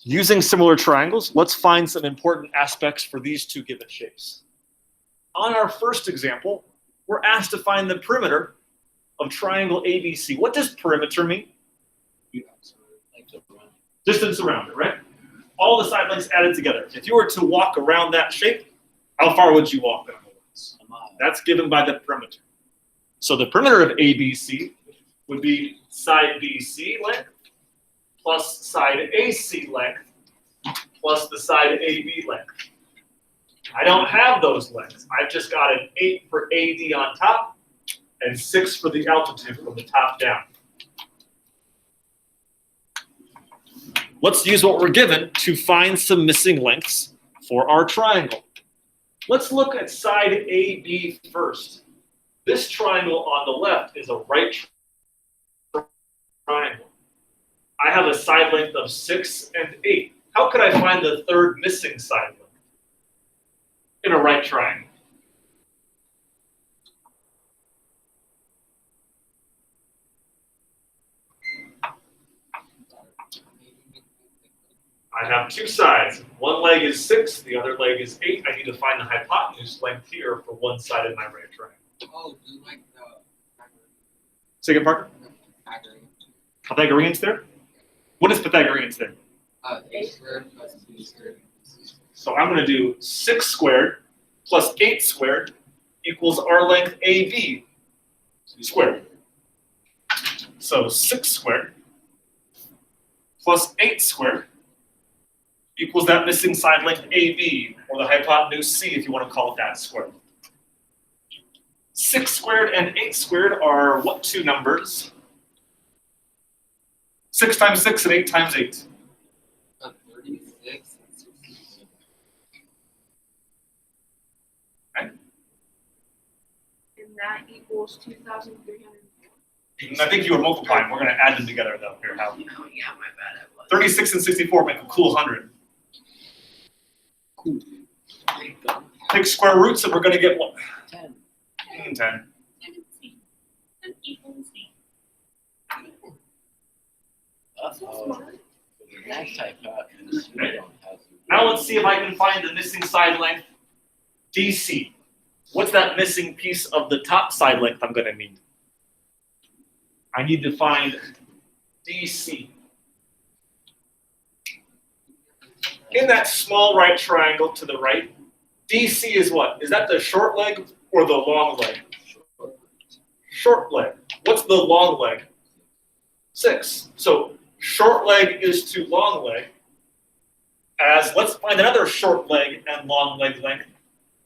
Using similar triangles, let's find some important aspects for these two given shapes. On our first example, we're asked to find the perimeter of triangle ABC. What does perimeter mean? Distance around it, right? All the side lengths added together. If you were to walk around that shape, how far would you walk? That's given by the perimeter. So the perimeter of ABC would be side BC length plus side AC length plus the side AB length. I don't have those lengths. I've just got an 8 for AD on top and 6 for the altitude from the top down. Let's use what we're given to find some missing lengths for our triangle. Let's look at side AB first. This triangle on the left is a right triangle. I have a side length of 6 and 8. How could I find the third missing side length in a right triangle? I have two sides. One leg is 6, the other leg is 8. I need to find the hypotenuse length here for one side of my right triangle. Oh, do you like the Say again, Parker? Pythagoreans there? What is Pythagoreans there? A squared plus B squared. So I'm going to do 6 squared plus 8 squared equals our length AB squared. So 6 squared plus 8 squared equals that missing side length AB, or the hypotenuse C if you want to call it that squared. 6 squared and 8 squared are what two numbers? 6 times 6 and 8 times 8. 36 and 66. Okay. And that equals 2,300. I think you were multiplying. We're going to add them together, though. Here, how? Oh, yeah, my bad. 36 and 64 make a cool 100. Cool. Take square roots, and we're going to get what? 10. 10. 10 equals C. Next hypotenuse. Okay. Now let's see if I can find the missing side length, DC. What's that missing piece of the top side length I'm going to need? I need to find DC. In that small right triangle to the right, DC is what? Is that the short leg or the long leg? Short leg. What's the long leg? 6. So short leg is to long leg. As let's find another short leg and long leg length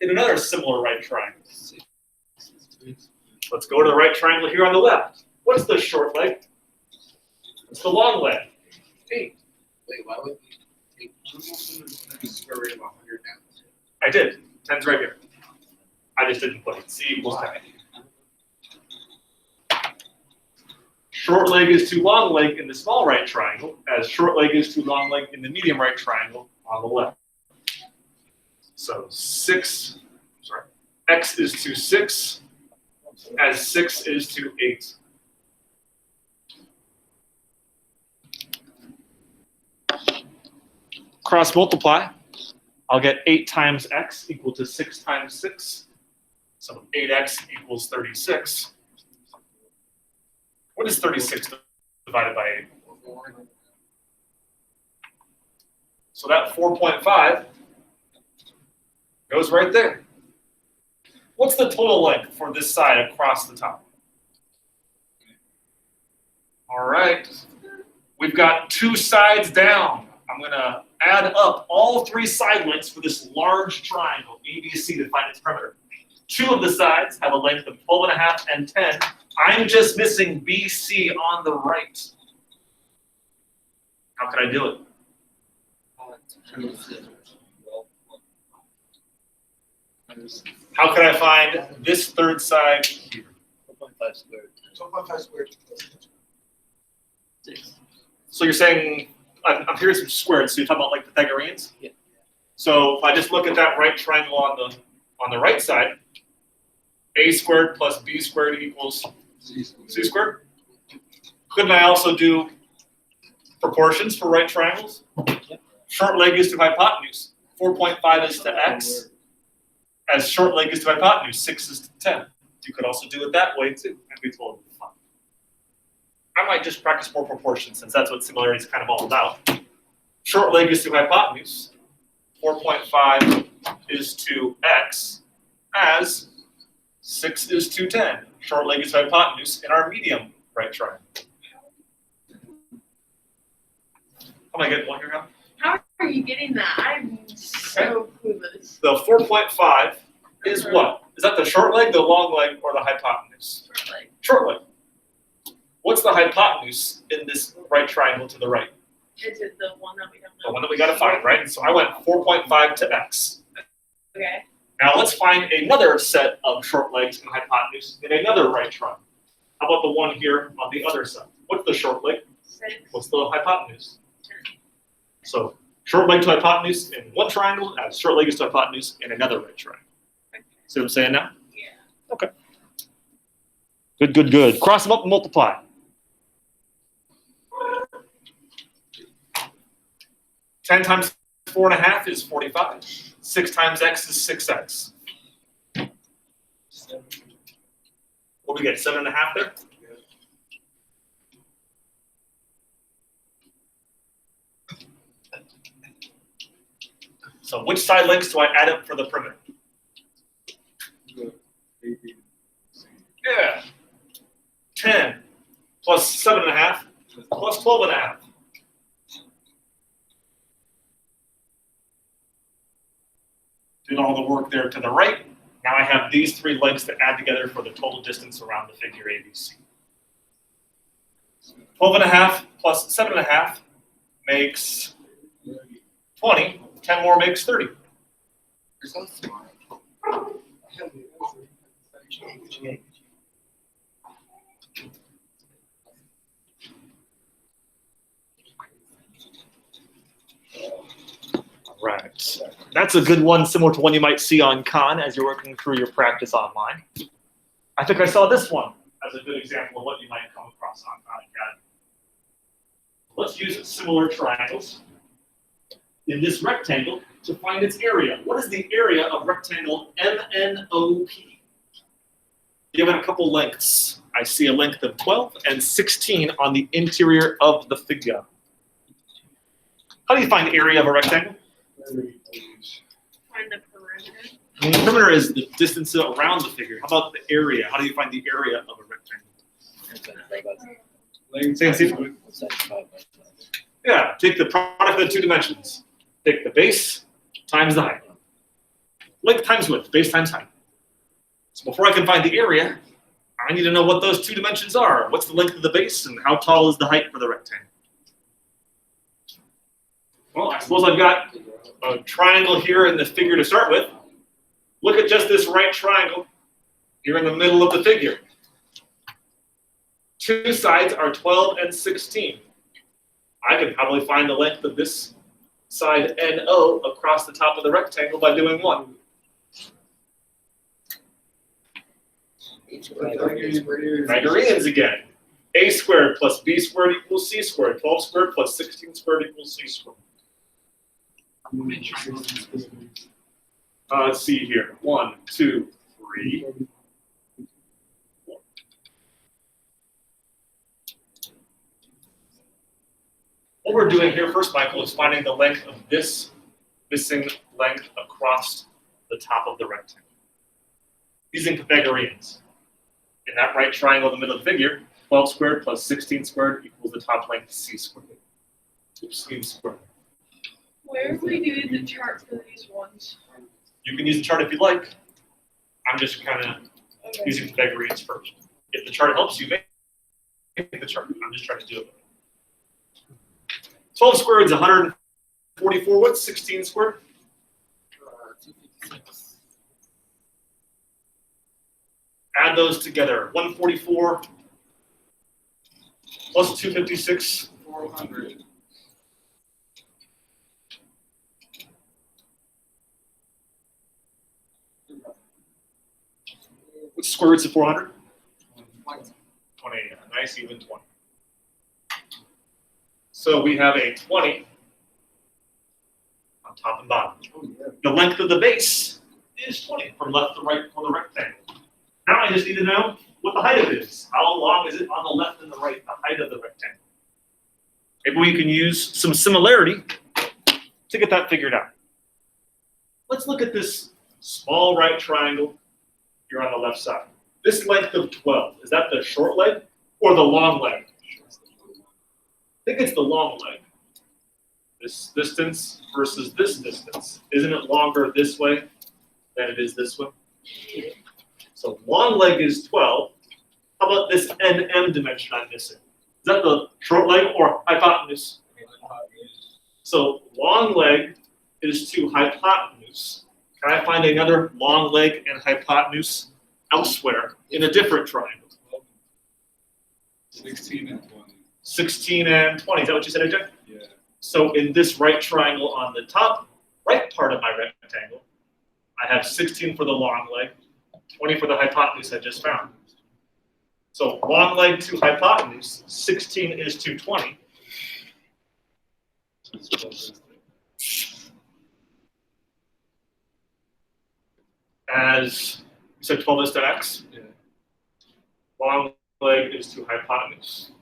in another similar right triangle. Let's go to the right triangle here on the left. What's the short leg? It's the long leg. 8. Wait, why would you take square root of 100 down? I did. 10's right here. I just didn't put it. C equals 10. Short leg is to long leg in the small right triangle, as short leg is to long leg in the medium right triangle on the left. So 6, sorry, x is to 6, as 6 is to 8. Cross multiply, I'll get 8 times x equal to 6 times 6. So 8x equals 36. What is 36 divided by 8? So that 4.5 goes right there. What's the total length for this side across the top? All right. We've got 2 sides down. I'm going to add up all 3 side lengths for this large triangle, ABC, to find its perimeter. 2 of the sides have a length of 12.5 and 10. I'm just missing BC on the right. How can I do it? How can I find this third side here? 12.5 squared. 12.5 squared. So you're saying, I'm hearing some squared, so you're talking about like Pythagoreans? Yeah. So if I just look at that right triangle on the right side, a squared plus b squared equals c squared. Couldn't I also do proportions for right triangles. Short leg is to hypotenuse. 4.5 is to x. As short leg is to hypotenuse, 6 is to 10. You could also do it that way too, and be totally fine. I might just practice more proportions since that's what similarity is kind of all about. Short leg is to hypotenuse. 4.5 is to x, as 6 is to 10. Short leg is to hypotenuse in our medium right triangle. Am I getting one here now? How are you getting that? I'm so clueless. The 4.5 is what? Is that the short leg, the long leg, or the hypotenuse? Like, Short leg. What's the hypotenuse in this right triangle to the right? is it the one that we don't know? The one that we got to find, right? So I went 4.5 to x. Okay. Now let's find another set of short legs and hypotenuse in another right triangle. How about the one here on the other side? What's the short leg? 6. What's the hypotenuse? So short leg to hypotenuse in one triangle, as short leg is to hypotenuse in another right triangle. Okay. See what I'm saying now? Yeah. Okay. Good, good, good. Cross them up and multiply. 10 times 4.5 is 45. 6 times x is 6x. What do we get? 7.5 there? So which side lengths do I add up for the perimeter? Yeah. 10 plus 7.5 plus 12.5. Did all the work there to the right. Now I have these 3 lengths to add together for the total distance around the figure ABC. 12.5 plus 7.5 makes 20. 10 more makes 30. You're so smart. Right. That's a good one, similar to one you might see on Khan as you're working through your practice online. I think I saw this one as a good example of what you might come across on Khan Academy. Let's use similar triangles in this rectangle to find its area. What is the area of rectangle MNOP? Given a couple lengths, I see a length of 12 and 16 on the interior of the figure. How do you find the area of a rectangle? Find the perimeter. The perimeter is the distance around the figure. How about the area? How do you find the area of a rectangle? Say it, Steve. Yeah, take the product of the 2 dimensions. Take the base times the height. Length times width, base times height. So before I can find the area, I need to know what those 2 dimensions are. What's the length of the base and how tall is the height for the rectangle? Well, I suppose I've got a triangle here in the figure to start with. Look at just this right triangle here in the middle of the figure. 2 sides are 12 and 16. I can probably find the length of this side NO across the top of the rectangle by doing what? Pythagoreans again. A squared plus B squared equals C squared. 12 squared plus 16 squared equals C squared. Let's see here. 1, 2, 3. 4. What we're doing here first, Michael, is finding the length of this missing length across the top of the rectangle. Using Pythagoreans. In that right triangle in the middle of the figure, 12 squared plus 16 squared equals the top length C squared. Oops, C squared. Where are we doing the chart for these ones? You can use the chart if you like. I'm just kind of using Pythagoreans first. If the chart helps you, make the chart. I'm just trying to do it. 12 squared is 144. What's 16 squared? 256. Add those together. 144 plus 256. 400. What's square roots of 400? 20. 20. Nice even 20. So we have a 20 on top and bottom. The length of the base is 20 from left to right for the rectangle. Now I just need to know what the height of it is. How long is it on the left and the right, the height of the rectangle? Maybe we can use some similarity to get that figured out. Let's look at this small right triangle here on the left side. This length of 12, is that the short leg or the long leg? I think it's the long leg. This distance versus this distance. Isn't it longer this way than it is this way? So long leg is 12. How about this NM dimension I'm missing? Is that the short leg or hypotenuse? So long leg is to hypotenuse. Can I find another long leg and hypotenuse elsewhere in a different triangle? 16 and 20. 16 and 20. Is that what you said, AJ? Yeah. So in this right triangle on the top right part of my rectangle, I have 16 for the long leg, 20 for the hypotenuse I just found. So long leg to hypotenuse, 16 is to 20. As you said, 12 is to x. Yeah. Long leg is to hypotenuse.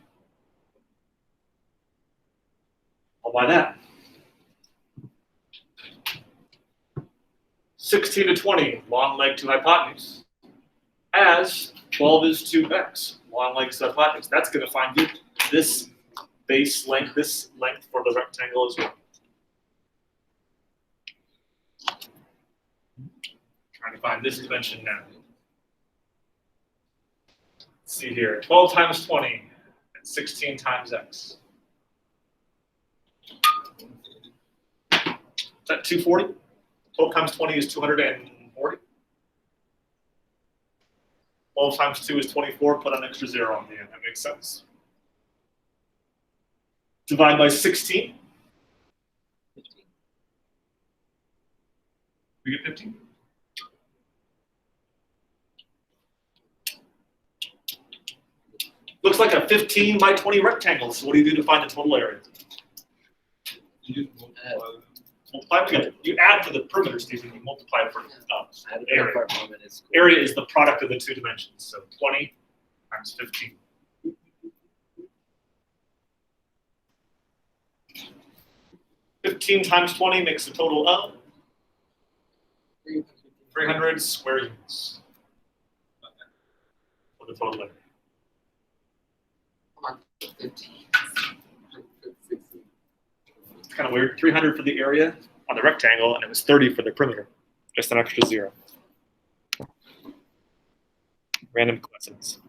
I'll buy that. 16 to 20, long leg to hypotenuse. As 12 is to x, long leg to hypotenuse. That's going to find you this base length, this length for the rectangle as well. Trying to find this dimension now. Let's see here, 12 times 20 and 16 times x. Is that 240? 12 times 20 is 240. 12 times 2 is 24, put an extra 0 on the end, that makes sense. Divide by 16. We get 15. Looks like a 15 by 20 rectangle, so what do you do to find the total area? You just multiply them. Multiply together. You add to the perimeter, Stephen, you multiply for area. Area is the product of the two dimensions, so 20 times 15. 15 times 20 makes a total of 300 square units for the total area. It's kind of weird. 300 for the area on the rectangle, and it was 30 for the perimeter. Just an extra 0. Random coincidence.